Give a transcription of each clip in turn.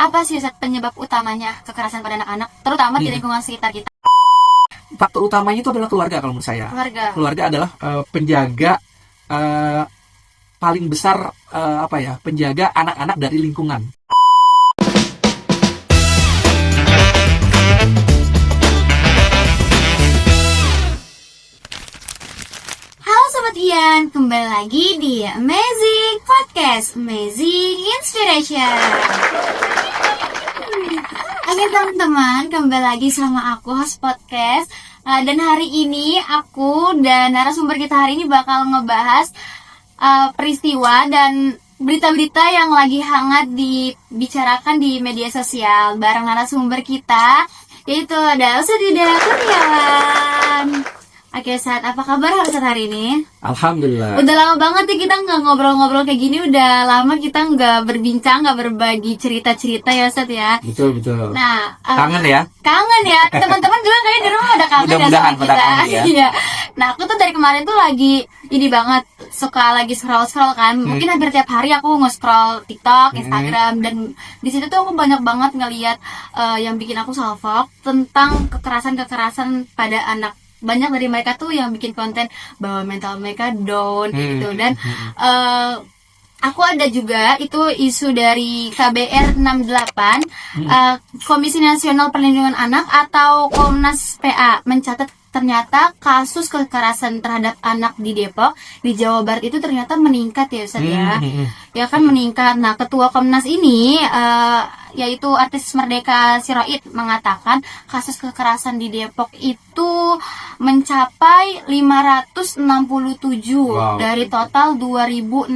Apa sih Ustaz penyebab utamanya kekerasan pada anak-anak, terutama di lingkungan sekitar kita? Faktor utamanya itu adalah keluarga kalau menurut saya. Keluarga adalah penjaga paling besar, penjaga anak-anak dari lingkungan. Halo Sobat Ian, kembali lagi di Amazing Podcast, Amazing Inspiration. Oke teman-teman, kembali lagi sama aku host podcast. Dan hari ini aku dan narasumber kita hari ini bakal ngebahas peristiwa dan berita-berita yang lagi hangat dibicarakan di media sosial bareng narasumber kita, yaitu ada Ustaz Yuda Kurniawan. Oke Ustaz, apa kabar Ustaz hari ini? Alhamdulillah. Udah lama banget ya kita nggak ngobrol-ngobrol kayak gini. Udah lama kita nggak berbincang, nggak berbagi cerita-cerita ya Ustaz ya. Betul. Nah, Kangen ya? Kangen ya. Teman-teman juga kayaknya di rumah udah kangen ya sama kita. Iya. Nah, aku tuh dari kemarin tuh lagi ini banget, suka lagi scroll-scroll kan. Mungkin hampir tiap hari aku nge-scroll TikTok, Instagram, dan di situ tuh aku banyak banget ngelihat yang bikin aku salfok tentang kekerasan pada anak. Banyak dari mereka tuh yang bikin konten bahwa mental mereka down gitu. Dan aku ada juga itu isu dari KBR 68, Komisi Nasional Perlindungan Anak atau Komnas PA mencatat ternyata kasus kekerasan terhadap anak di Depok, di Jawa Barat itu ternyata meningkat ya Ustaz ya. Ya kan meningkat. Nah, ketua Komnas ini yaitu artis Merdeka Sirait mengatakan kasus kekerasan di Depok itu mencapai 567 dari total 2.600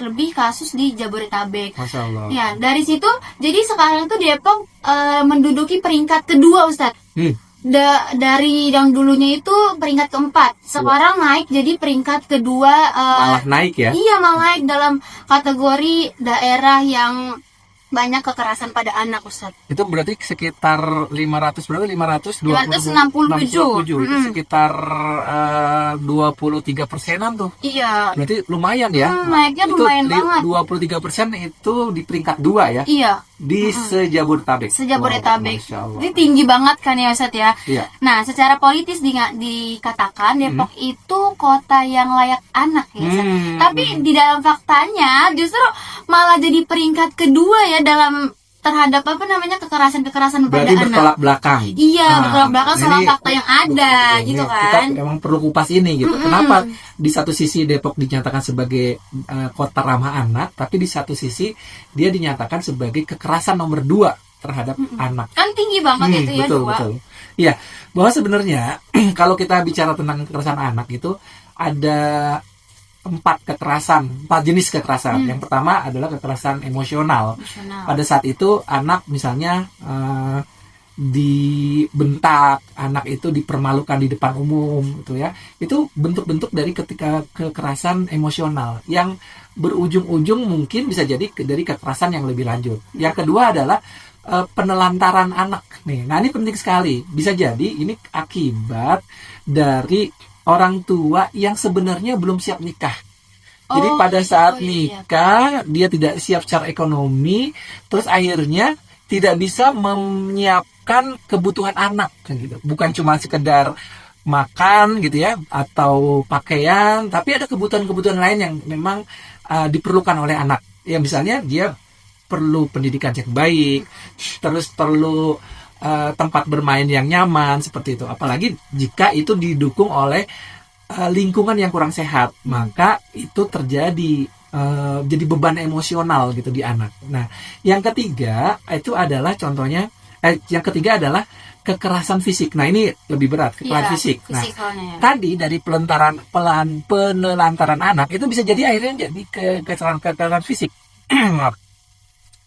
lebih kasus di Jabodetabek. Masya Allah. Ya, dari situ jadi sekarang tuh Depok menduduki peringkat kedua Ustaz. Dari yang dulunya itu peringkat keempat, sekarang naik jadi peringkat kedua. Malah naik ya? Iya, malah naik dalam kategori daerah yang banyak kekerasan pada anak Ustaz. Itu berarti sekitar 567 567. Itu sekitar 23%-an tuh. Iya. Berarti lumayan ya. Naiknya lumayan banget. 23% itu di peringkat 2 ya. Iya. Di sejabodetabek. Masya Allah. Ini tinggi banget kan ya Ustaz ya. Iya. Nah, secara politis dikatakan Depok itu kota yang layak anak ya Ustaz. Tapi di dalam faktanya justru malah jadi peringkat kedua ya dalam terhadap kekerasan pada berarti anak. bertolak belakang. Iya, bertolak belakang sama fakta yang ada gitu kan. Kita memang perlu kupas ini gitu. Kenapa di satu sisi Depok dinyatakan sebagai kota ramah anak, tapi di satu sisi dia dinyatakan sebagai kekerasan nomor 2 terhadap anak. Kan tinggi banget itu ya, 2. Betul. Iya, bahwa sebenarnya kalau kita bicara tentang kekerasan anak itu ada 4 jenis kekerasan. Yang pertama adalah kekerasan emosional. Pada saat itu anak misalnya dibentak, anak itu dipermalukan di depan umum gitu ya. Itu bentuk-bentuk dari ketika kekerasan emosional yang berujung-ujung mungkin bisa jadi dari kekerasan yang lebih lanjut. Yang kedua adalah penelantaran anak nih. Nah, ini penting sekali. Bisa jadi ini akibat dari orang tua yang sebenarnya belum siap nikah. Jadi pada saat nikah dia tidak siap secara ekonomi, terus akhirnya tidak bisa menyiapkan kebutuhan anak kan gitu. Bukan cuma sekedar makan gitu ya atau pakaian, tapi ada kebutuhan-kebutuhan lain yang memang diperlukan oleh anak. Ya misalnya dia perlu pendidikan yang baik, terus perlu tempat bermain yang nyaman seperti itu. Apalagi jika itu didukung oleh lingkungan yang kurang sehat, maka itu terjadi jadi beban emosional gitu di anak. Nah, yang ketiga itu adalah contohnya, yang ketiga adalah kekerasan fisik. Nah, ini lebih berat, kekerasan fisik. Nah, tadi dari penelantaran anak itu bisa jadi akhirnya jadi kekerasan fisik.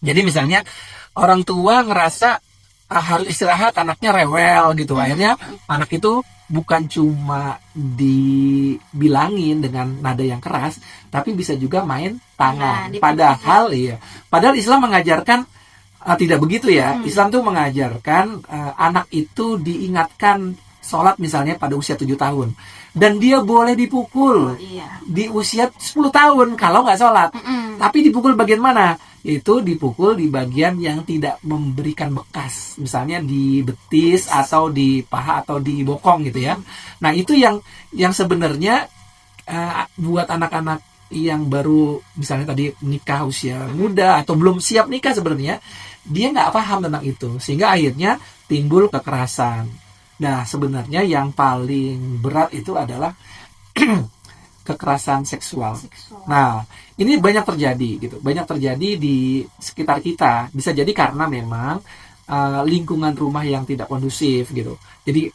Jadi misalnya orang tua ngerasa harus istirahat, anaknya rewel gitu. Akhirnya anak itu bukan cuma dibilangin dengan nada yang keras, tapi bisa juga main tangan. Padahal Islam mengajarkan tidak begitu ya. Islam tuh mengajarkan anak itu diingatkan sholat misalnya pada usia 7 tahun. Dan dia boleh dipukul di usia 10 tahun kalau nggak sholat. Tapi dipukul bagian mana? itu dipukul di bagian yang tidak memberikan bekas, misalnya di betis atau di paha atau di bokong gitu ya. Nah itu yang sebenarnya buat anak-anak yang baru misalnya tadi nikah usia muda atau belum siap nikah, sebenarnya dia nggak paham tentang itu, sehingga akhirnya timbul kekerasan. Nah sebenarnya yang paling berat itu adalah kekerasan seksual. Nah, ini banyak terjadi gitu. Banyak terjadi di sekitar kita. Bisa jadi karena memang lingkungan rumah yang tidak kondusif gitu. Jadi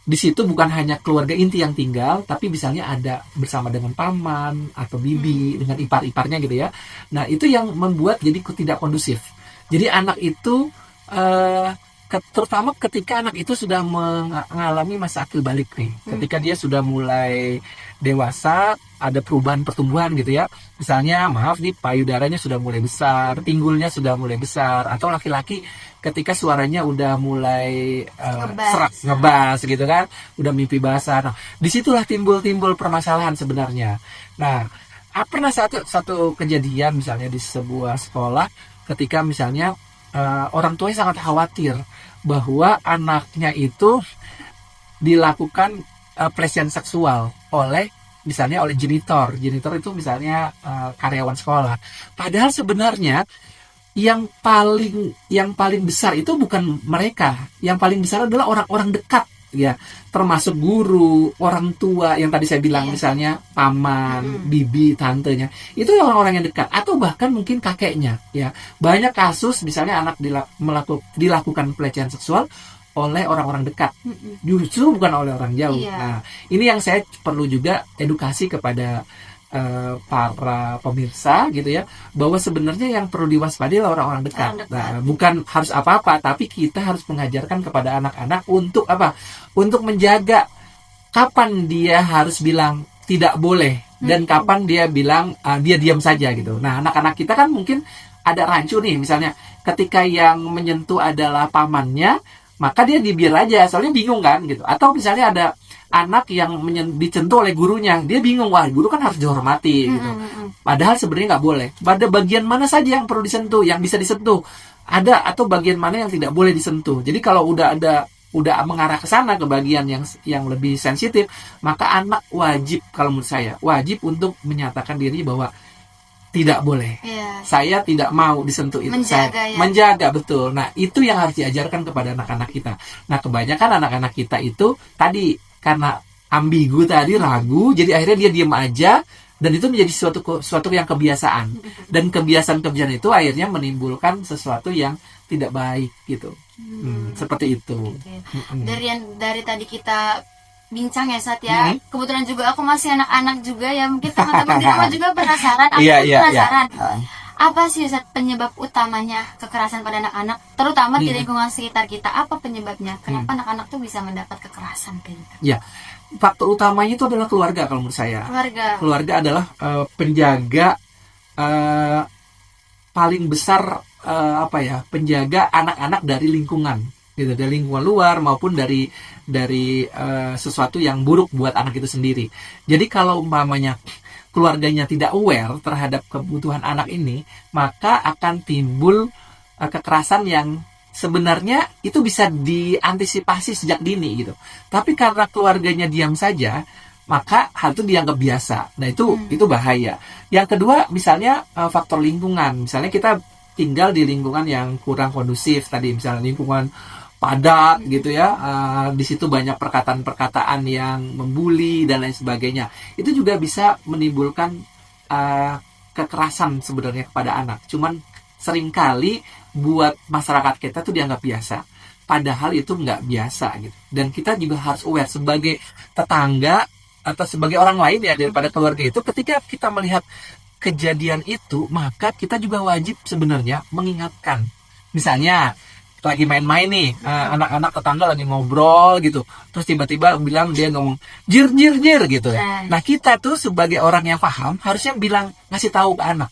di situ bukan hanya keluarga inti yang tinggal, tapi misalnya ada bersama dengan paman atau bibi dengan ipar-iparnya gitu ya. Nah, itu yang membuat jadi tidak kondusif. Jadi anak itu terutama ketika anak itu sudah mengalami masa akil balik nih, ketika dia sudah mulai dewasa, ada perubahan pertumbuhan gitu ya, misalnya maaf nih payudaranya sudah mulai besar, pinggulnya sudah mulai besar, atau laki-laki ketika suaranya udah mulai serak ngebas gitu kan, udah mimpi basah. Nah disitulah timbul permasalahan sebenarnya. Nah pernah satu kejadian misalnya di sebuah sekolah, ketika misalnya orang tuanya sangat khawatir bahwa anaknya itu dilakukan pelecehan seksual oleh jenitor itu misalnya karyawan sekolah. Padahal sebenarnya yang paling besar itu bukan mereka, yang paling besar adalah orang-orang dekat ya, termasuk guru, orang tua yang tadi saya bilang, misalnya paman, bibi, tantenya, itu orang-orang yang dekat, atau bahkan mungkin kakeknya ya. Banyak kasus misalnya anak dilakukan pelecehan seksual oleh orang-orang dekat, justru bukan oleh orang jauh. Nah ini yang saya perlu juga edukasi kepada para pemirsa gitu ya, bahwa sebenarnya yang perlu diwaspadai adalah orang-orang dekat. Nah, bukan harus apa-apa, tapi kita harus mengajarkan kepada anak-anak untuk apa? Untuk menjaga kapan dia harus bilang tidak boleh dan kapan dia bilang dia diam saja gitu. Nah, anak-anak kita kan mungkin ada rancu nih, misalnya ketika yang menyentuh adalah pamannya, maka dia dibiar aja, soalnya bingung kan gitu. Atau misalnya ada anak yang dicentuh oleh gurunya, dia bingung, wah guru kan harus dihormati gitu. Padahal sebenarnya nggak boleh. Pada bagian mana saja yang perlu disentuh, yang bisa disentuh ada, atau bagian mana yang tidak boleh disentuh. Jadi kalau udah mengarah ke sana, ke bagian yang lebih sensitif, maka anak wajib, kalau menurut saya wajib untuk menyatakan diri bahwa tidak boleh. Saya tidak mau disentuh itu. Menjaga betul. Nah itu yang harus diajarkan kepada anak-anak kita. Nah kebanyakan anak-anak kita itu tadi karena ambigu tadi, ragu, jadi akhirnya dia diam aja, dan itu menjadi suatu yang kebiasaan, dan kebiasaan itu akhirnya menimbulkan sesuatu yang tidak baik gitu. Seperti itu. Dari tadi kita bincang ya Sat ya, kebetulan juga aku masih anak-anak juga ya, mungkin teman-teman di rumah juga penasaran. Aku penasaran. Apa sih Sat penyebab utamanya kekerasan pada anak-anak, terutama di lingkungan sekitar kita? Apa penyebabnya? Kenapa anak-anak tuh bisa mendapat kekerasan kayak gitu? Ya, faktor utamanya itu adalah keluarga kalau menurut saya. Keluarga adalah penjaga paling besar, penjaga anak-anak dari lingkungan, gitu, dari lingkungan luar maupun dari sesuatu yang buruk buat anak itu sendiri. Jadi kalau umpamanya keluarganya tidak aware terhadap kebutuhan anak ini, maka akan timbul kekerasan yang sebenarnya itu bisa diantisipasi sejak dini gitu. Tapi karena keluarganya diam saja, maka hal itu dianggap biasa. Nah itu bahaya. Yang kedua misalnya faktor lingkungan. Misalnya kita tinggal di lingkungan yang kurang kondusif tadi, misalnya lingkungan padat gitu ya, di situ banyak perkataan-perkataan yang membuli dan lain sebagainya. Itu juga bisa menimbulkan kekerasan sebenarnya kepada anak. Cuman seringkali buat masyarakat kita tuh dianggap biasa, padahal itu nggak biasa gitu. Dan kita juga harus aware sebagai tetangga atau sebagai orang lain ya daripada keluarga itu, ketika kita melihat kejadian itu, maka kita juga wajib sebenarnya mengingatkan. Misalnya lagi main-main nih, anak-anak tetangga lagi ngobrol gitu, terus tiba-tiba dia ngomong jir gitu ya. Nah kita tuh sebagai orang yang paham harusnya ngasih tahu ke anak,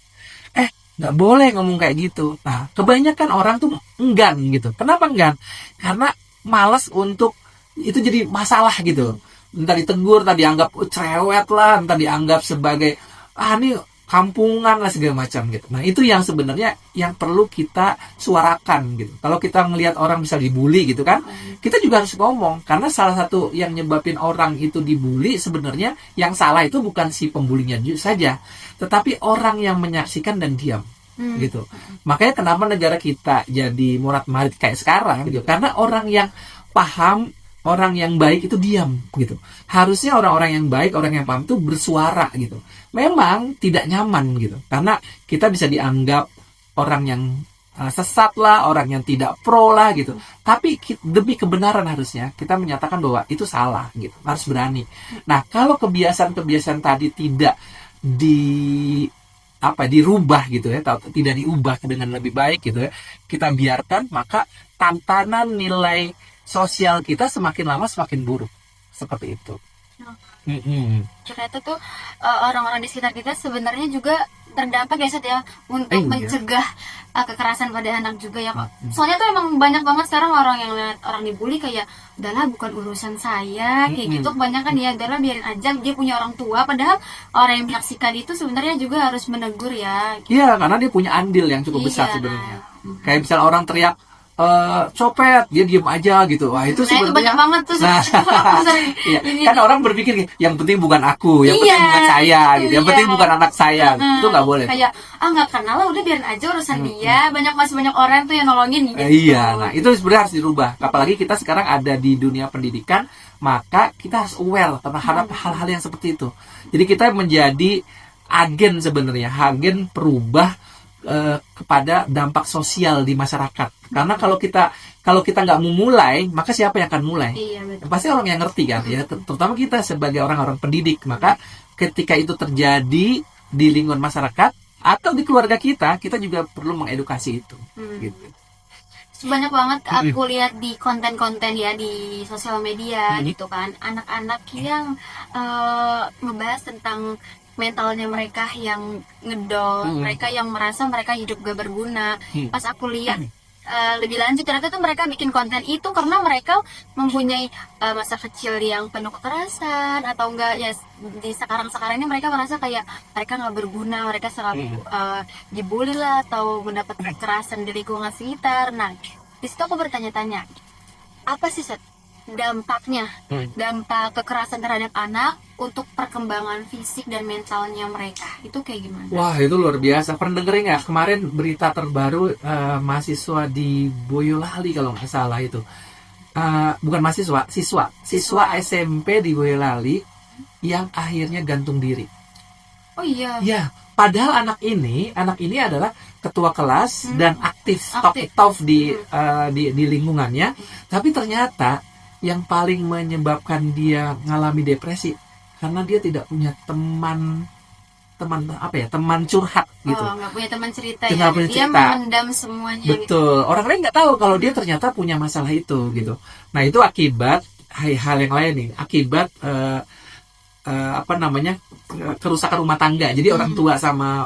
nggak boleh ngomong kayak gitu. Nah kebanyakan orang tuh enggan gitu. Kenapa enggan? Karena malas untuk itu jadi masalah gitu. Entah ditegur, entah dianggap cerewet lah, entah dianggap sebagai ini kampungan lah segala macam gitu. Nah itu yang sebenarnya yang perlu kita suarakan gitu. Kalau kita ngelihat orang bisa dibully gitu kan, kita juga harus ngomong, karena salah satu yang nyebabin orang itu dibully sebenarnya yang salah itu bukan si pembulinya saja, tetapi orang yang menyaksikan dan diam gitu. Makanya kenapa negara kita jadi morat-marit kayak sekarang gitu, karena orang yang paham, orang yang baik itu diam gitu. Harusnya orang-orang yang baik, orang yang paham itu bersuara gitu. Memang tidak nyaman gitu, karena kita bisa dianggap orang yang sesat lah, orang yang tidak pro lah gitu. Tapi demi kebenaran harusnya kita menyatakan bahwa itu salah gitu. Harus berani. Nah, kalau kebiasaan-kebiasaan tadi tidak dirubah gitu ya, tidak diubah dengan lebih baik gitu ya, kita biarkan, maka tantangan nilai sosial kita semakin lama semakin buruk. Seperti itu. Ternyata tuh orang-orang di sekitar kita sebenarnya juga terdampak ya Seth ya, untuk mencegah kekerasan pada anak juga ya. Soalnya tuh emang banyak banget sekarang orang yang lihat orang dibully kayak udahlah bukan urusan saya kayak gitu. Kebanyakan ya udahlah biarin aja, dia punya orang tua, padahal orang yang menyaksikan itu sebenarnya juga harus menegur ya. Iya, karena dia punya andil yang cukup besar sebenarnya. Kayak misalnya orang teriak copet, dia diem aja gitu. Wah, itu sebenarnya banyak banget tuh. Iya. Kan orang berpikir yang penting bukan aku, yang penting bukan saya gitu. Yang penting bukan anak saya. Itu nggak boleh. Kayak nggak kenal lah, udah biarin aja urusan dia. Masih banyak orang tuh yang nolongin gitu. Iya, nah itu sebenarnya harus dirubah. Apalagi kita sekarang ada di dunia pendidikan, maka kita harus aware terhadap hal-hal yang seperti itu. Jadi kita menjadi agen sebenarnya, agen perubah kepada dampak sosial di masyarakat. Karena kalau kita nggak mau mulai, maka siapa yang akan mulai? Iya, betul. Pasti orang yang ngerti kan, ya. Terutama kita sebagai orang-orang pendidik. Maka ketika itu terjadi di lingkungan masyarakat atau di keluarga kita juga perlu mengedukasi itu. Gitu. Banyak banget aku lihat di konten-konten ya di sosial media gitu kan, anak-anak yang ngebahas tentang mentalnya mereka yang ngedol, mereka yang merasa mereka hidup gak berguna. Pas aku lihat lebih lanjut, ternyata tuh mereka bikin konten itu karena mereka mempunyai masa kecil yang penuh kekerasan, atau enggak ya di sekarang ini mereka merasa kayak mereka nggak berguna, mereka selalu dibully lah atau mendapat kekerasan di lingkungan sekitar. Nah, di situ aku bertanya-tanya, apa sih Seth dampaknya, dampak kekerasan terhadap anak untuk perkembangan fisik dan mentalnya mereka itu kayak gimana? Wah, itu luar biasa. Pernah dengerin nggak kemarin berita terbaru mahasiswa di Boyolali kalau nggak salah itu, bukan mahasiswa, siswa SMP di Boyolali yang akhirnya gantung diri. Oh iya. Ya, padahal anak ini adalah ketua kelas dan aktif top di lingkungannya, tapi ternyata yang paling menyebabkan dia ngalami depresi karena dia tidak punya teman curhat gitu. Nggak punya teman cerita ya. Dia memendam semuanya. Betul. Gitu. Orang lain nggak tahu kalau dia ternyata punya masalah itu gitu. Nah, itu akibat hal yang lain nih. Akibat kerusakan rumah tangga. Jadi orang tua sama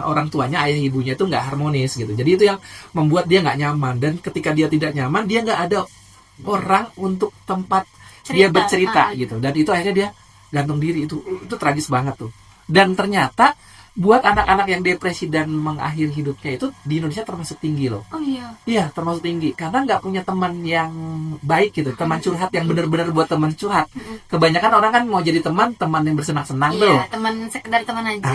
orang tuanya, ayah ibunya itu nggak harmonis gitu. Jadi itu yang membuat dia nggak nyaman, dan ketika dia tidak nyaman, dia nggak ada orang untuk tempat dia bercerita gitu, dan itu akhirnya dia gantung diri. Itu tragis banget tuh. Dan ternyata buat anak-anak yang depresi dan mengakhiri hidupnya itu di Indonesia termasuk tinggi loh. Oh iya. Iya, termasuk tinggi karena nggak punya teman yang baik gitu, teman curhat yang benar-benar buat teman curhat. Kebanyakan orang kan mau jadi teman yang bersenang-senang tuh. Iya, teman sekedar teman aja.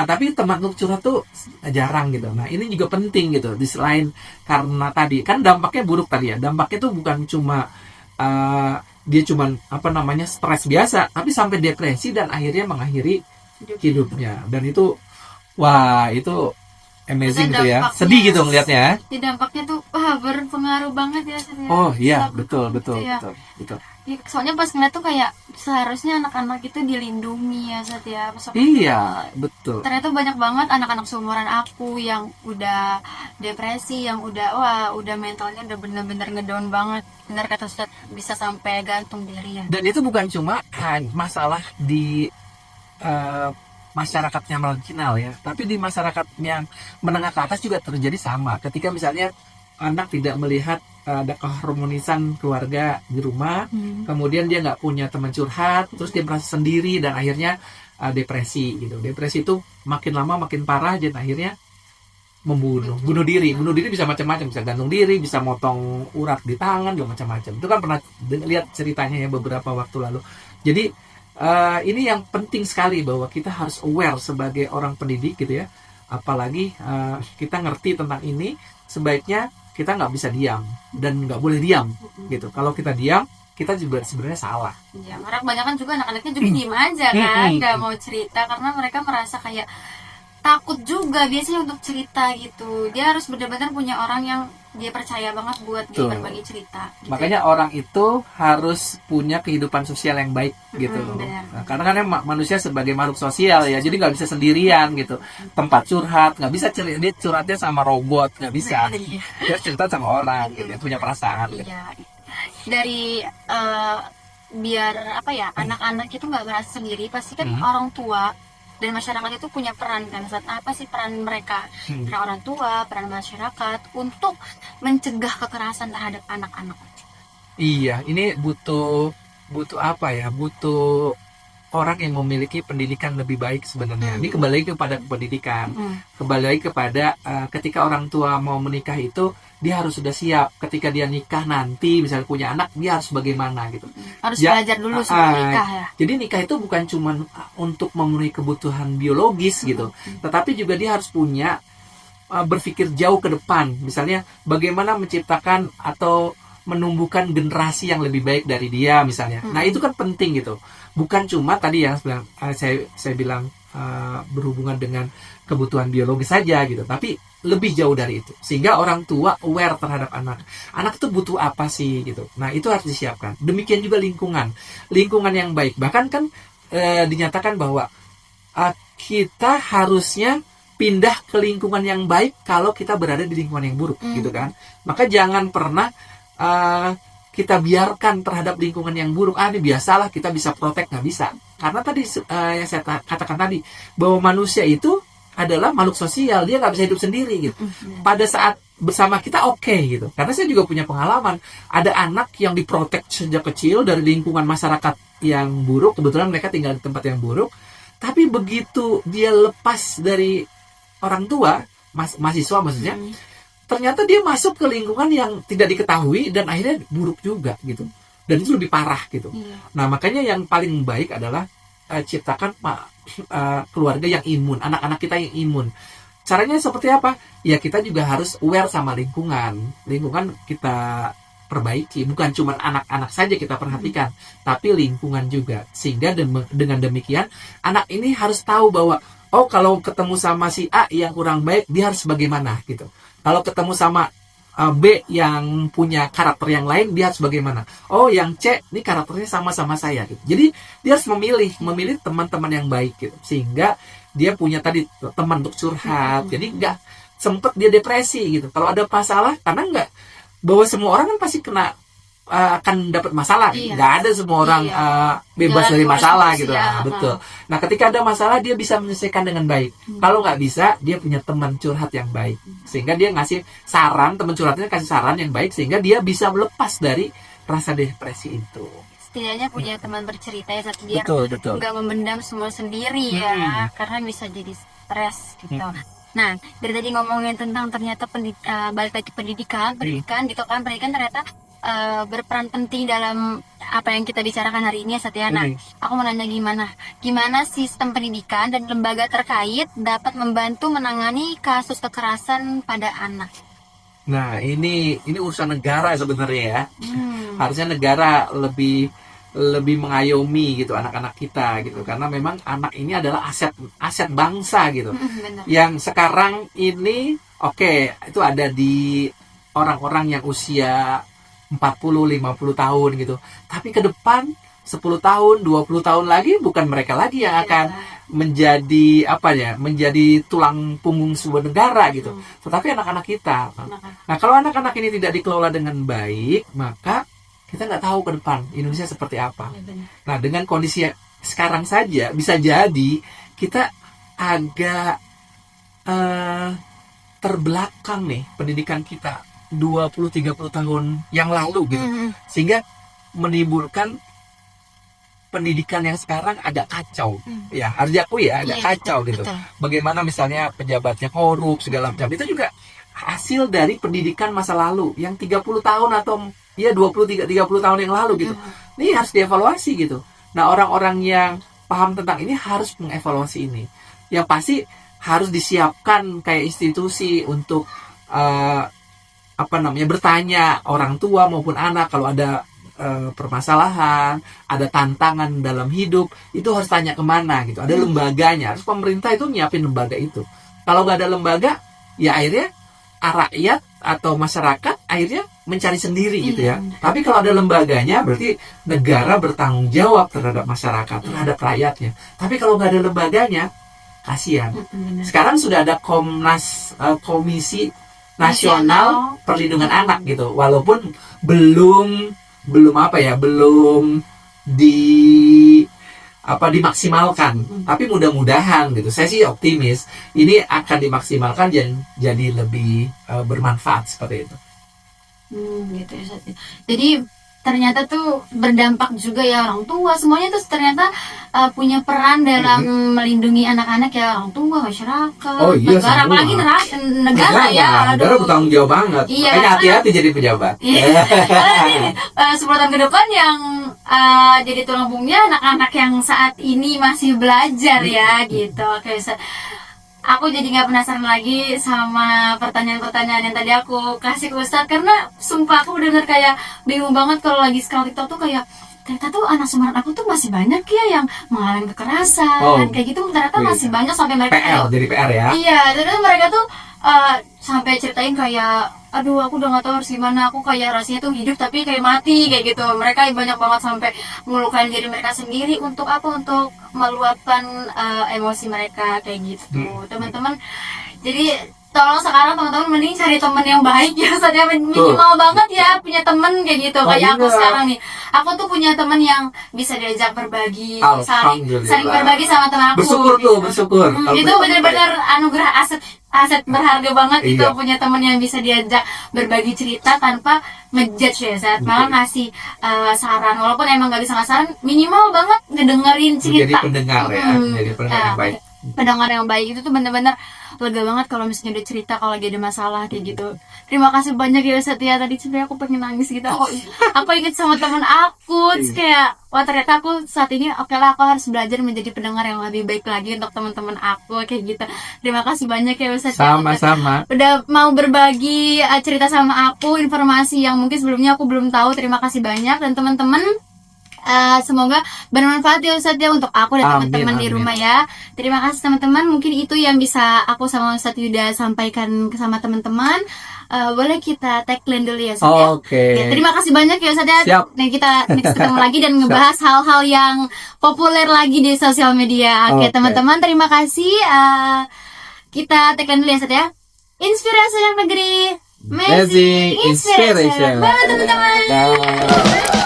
Tapi teman untuk curhat tuh jarang gitu. Nah, ini juga penting gitu. Di selain karena tadi kan dampaknya buruk tadi ya. Dampaknya tuh bukan cuma dia cuman stres biasa, tapi sampai depresi dan akhirnya mengakhiri hidupnya. Dan itu amazing gitu ya, sedih gitu ngelihatnya. Di dampaknya tuh berpengaruh banget ya. Oh iya, betul. Soalnya pas ngeliat tuh kayak seharusnya anak-anak itu dilindungi ya Seth ya. Iya, betul. Ternyata banyak banget anak-anak seumuran aku yang udah depresi, yang udah mentalnya udah bener-bener ngedown banget. Bener kata Seth, bisa sampai gantung diri ya. Dan itu bukan cuma masalah di masyarakatnya marginal ya, tapi di masyarakat yang menengah ke atas juga terjadi sama. Ketika misalnya anak tidak melihat ada keharmonisan keluarga di rumah, kemudian dia nggak punya teman curhat, terus dia merasa sendiri dan akhirnya depresi gitu. Depresi itu makin lama makin parah dan akhirnya bunuh diri bisa macam-macam, bisa gantung diri, bisa motong urat di tangan, juga macam-macam. Itu kan pernah lihat ceritanya ya beberapa waktu lalu. Jadi ini yang penting sekali bahwa kita harus aware sebagai orang pendidik gitu ya, apalagi kita ngerti tentang ini, sebaiknya kita nggak bisa diam dan nggak boleh diam gitu. Kalau kita diam, kita juga sebenarnya salah. Ya, karena kebanyakan juga anak-anaknya juga diem aja kan, nggak mau cerita karena mereka merasa kayak takut juga biasanya untuk cerita gitu. Dia harus benar-benar punya orang yang dia percaya banget buat dia berbagi cerita gitu. Makanya orang itu harus punya kehidupan sosial yang baik gitu. Nah, karena kan manusia sebagai makhluk sosial ya, jadi nggak bisa sendirian gitu. Tempat curhat nggak bisa dia curhatnya sama robot, nggak bisa. Dia cerita sama orang gitu, dia punya perasaan gitu. Dari biar apa ya, anak-anak itu nggak merasa sendiri, pasti kan orang tua dan masyarakat itu punya peran kan. Saat apa sih peran mereka, peran orang tua, peran masyarakat untuk mencegah kekerasan terhadap anak-anak? Iya, ini butuh apa ya? Butuh orang yang memiliki pendidikan lebih baik sebenarnya. Ini kembali lagi kepada pendidikan, kembali lagi kepada ketika orang tua mau menikah itu dia harus sudah siap. Ketika dia nikah nanti, misalnya punya anak, dia harus bagaimana gitu. Harus belajar dulu sebelum nikah ya. Jadi nikah itu bukan cuma untuk memenuhi kebutuhan biologis gitu, tetapi juga dia harus punya berpikir jauh ke depan. Misalnya bagaimana menciptakan atau menumbuhkan generasi yang lebih baik dari dia misalnya. Nah itu kan penting gitu. Bukan cuma tadi yang saya bilang berhubungan dengan kebutuhan biologis saja gitu, tapi lebih jauh dari itu. Sehingga orang tua aware terhadap anak. Anak itu butuh apa sih gitu. Nah itu harus disiapkan. Demikian juga lingkungan yang baik. Bahkan kan dinyatakan bahwa kita harusnya pindah ke lingkungan yang baik kalau kita berada di lingkungan yang buruk gitu kan. Maka jangan pernah kita biarkan terhadap lingkungan yang buruk. Ini biasalah, kita bisa protek, nggak bisa. Karena tadi yang saya katakan tadi, bahwa manusia itu adalah makhluk sosial, dia nggak bisa hidup sendiri gitu. Pada saat bersama kita oke gitu. Karena saya juga punya pengalaman, ada anak yang diprotek sejak kecil dari lingkungan masyarakat yang buruk, kebetulan mereka tinggal di tempat yang buruk, tapi begitu dia lepas dari orang tua, mahasiswa maksudnya, ternyata dia masuk ke lingkungan yang tidak diketahui dan akhirnya buruk juga gitu. Dan itu lebih parah gitu. Nah makanya yang paling baik adalah ciptakan keluarga yang imun, anak-anak kita yang imun. Caranya seperti apa? Ya kita juga harus aware sama lingkungan kita perbaiki. Bukan cuma anak-anak saja kita perhatikan, tapi lingkungan juga. Sehingga dengan demikian anak ini harus tahu bahwa kalau ketemu sama si A yang kurang baik, dia harus bagaimana gitu. Kalau ketemu sama B yang punya karakter yang lain, dia harus bagaimana. Yang C ini karakternya sama-sama saya gitu. Jadi dia harus memilih teman-teman yang baik gitu. Sehingga dia punya tadi teman untuk curhat. Jadi nggak sempet dia depresi gitu. Kalau ada masalah, karena nggak, bahwa semua orang kan pasti akan dapat masalah. Nggak ada semua orang bebas dari masalah gitu. Betul. Nah ketika ada masalah, dia bisa menyelesaikan dengan baik. Kalau nggak bisa, dia punya teman curhat yang baik, sehingga dia ngasih saran, teman curhatnya kasih saran yang baik, sehingga dia bisa melepas dari rasa depresi itu. Setidaknya punya teman bercerita ya, satu biar betul. nggak memendam semua sendiri ya, karena bisa jadi stres gitu. Nah, dari tadi ngomongin tentang ternyata balik lagi pendidikan gitu kan, pendidikan ternyata berperan penting dalam apa yang kita bicarakan hari ini ya Satya. Nah, aku mau nanya gimana sistem pendidikan dan lembaga terkait dapat membantu menangani kasus kekerasan pada anak? Nah, ini urusan negara sebenarnya ya. Harusnya negara lebih mengayomi gitu anak-anak kita gitu, karena memang anak ini adalah aset bangsa gitu. Yang sekarang ini itu ada di orang-orang yang usia 40-50 tahun gitu. Tapi ke depan 10 tahun, 20 tahun lagi bukan mereka lagi yang akan menjadi tulang punggung sebuah negara gitu. Tetapi anak-anak kita. Nah, kalau anak-anak ini tidak dikelola dengan baik, maka kita nggak tahu ke depan Indonesia seperti apa. Nah, dengan kondisi sekarang saja bisa jadi kita agak terbelakang nih pendidikan kita 20-30 tahun yang lalu gitu. Sehingga menimbulkan pendidikan yang sekarang agak kacau. Ya, harus diakui ya, agak Iya, kacau gitu. betul. Bagaimana misalnya pejabatnya korup segala macam. Itu juga hasil dari pendidikan masa lalu yang 30 tahun atau ya 30 tahun yang lalu gitu. Ini harus dievaluasi gitu. Nah, orang-orang yang paham tentang ini harus mengevaluasi ini. Yang pasti harus disiapkan kayak institusi untuk bertanya orang tua maupun anak kalau ada permasalahan, ada tantangan dalam hidup, itu harus tanya kemana gitu. Ada lembaganya, harus pemerintah itu nyiapin lembaga itu. Kalau nggak ada lembaga, ya akhirnya rakyat atau masyarakat akhirnya mencari sendiri gitu ya. Tapi kalau ada lembaganya, berarti negara bertanggung jawab terhadap masyarakat, terhadap rakyatnya. Tapi kalau nggak ada lembaganya, kasihan. Sekarang sudah ada Komisi Nasional Perlindungan Anak gitu, walaupun belum dimaksimalkan, tapi mudah-mudahan gitu. Saya sih optimis ini akan dimaksimalkan dan jadi lebih bermanfaat seperti itu. Gitu ya, Sat. Jadi ternyata tuh berdampak juga ya, orang tua semuanya tuh ternyata punya peran dalam melindungi anak-anak ya, orang tua, masyarakat, negara, apalagi negara ya. Negara bertanggung jawab banget. Iya, makanya hati-hati jadi pejabat. Karena 10 tahun ke depan yang jadi tulang punggungnya anak-anak yang saat ini masih belajar ya gitu. Oke, aku jadi nggak penasaran lagi sama pertanyaan-pertanyaan yang tadi aku kasih ke Ustadz, karena sumpah aku benar-benar kayak bingung banget kalau lagi scroll TikTok tuh, kayak ternyata tuh anak seumuran aku tuh masih banyak ya yang mengalami kekerasan kayak gitu, ternyata masih banyak sampai mereka jadi PR ya. Iya, ternyata mereka tuh sampai ceritain kayak, aduh aku udah gak tahu harus gimana, aku kayak rasanya tuh hidup tapi kayak mati kayak gitu. Mereka banyak banget sampai melukai diri mereka sendiri untuk apa, untuk meluapkan emosi mereka kayak gitu. Teman-teman, jadi tolong sekarang teman-teman mending cari teman yang baik ya, saja minimal banget ya punya teman kayak gitu. Kayak aku sekarang nih, aku tuh punya teman yang bisa diajak berbagi, saling berbagi sama teman aku. Bersyukur. Itu benar-benar anugerah, aset berharga banget itu, punya teman yang bisa diajak berbagi cerita tanpa ngejudge ya, saat malah ngasih saran, walaupun emang nggak bisa ngasih saran, minimal banget ngedengerin cerita. Jadi pendengar ya, jadi pendengar yang baik. Pendengar yang baik itu tuh benar-benar lega banget kalau misalnya udah cerita kalau lagi ada masalah kayak gitu. Terima kasih banyak ya Setia, tadi sebenarnya aku pengen nangis gitu. Aku inget sama teman aku, terus kayak wah ternyata aku saat ini oke lah, aku harus belajar menjadi pendengar yang lebih baik lagi untuk teman-teman aku kayak gitu. Terima kasih banyak ya Setia, sama-sama udah mau berbagi cerita sama aku, informasi yang mungkin sebelumnya aku belum tahu. Terima kasih banyak, dan teman-teman semoga bermanfaat ya Ustadz ya untuk aku dan teman-teman di rumah ya. Terima kasih teman-teman, mungkin itu yang bisa aku sama Ustadz Yuda sampaikan sama teman-teman. Boleh kita tagline dulu ya Ustadz ya. Terima kasih banyak ya Ustadz ya. Nah, kita next ketemu lagi dan ngebahas hal-hal yang populer lagi di sosial media. Oke teman-teman, terima kasih. Kita tagline dulu ya Ustadz ya. Inspirasi yang negeri, amazing inspiration. Bye teman-teman.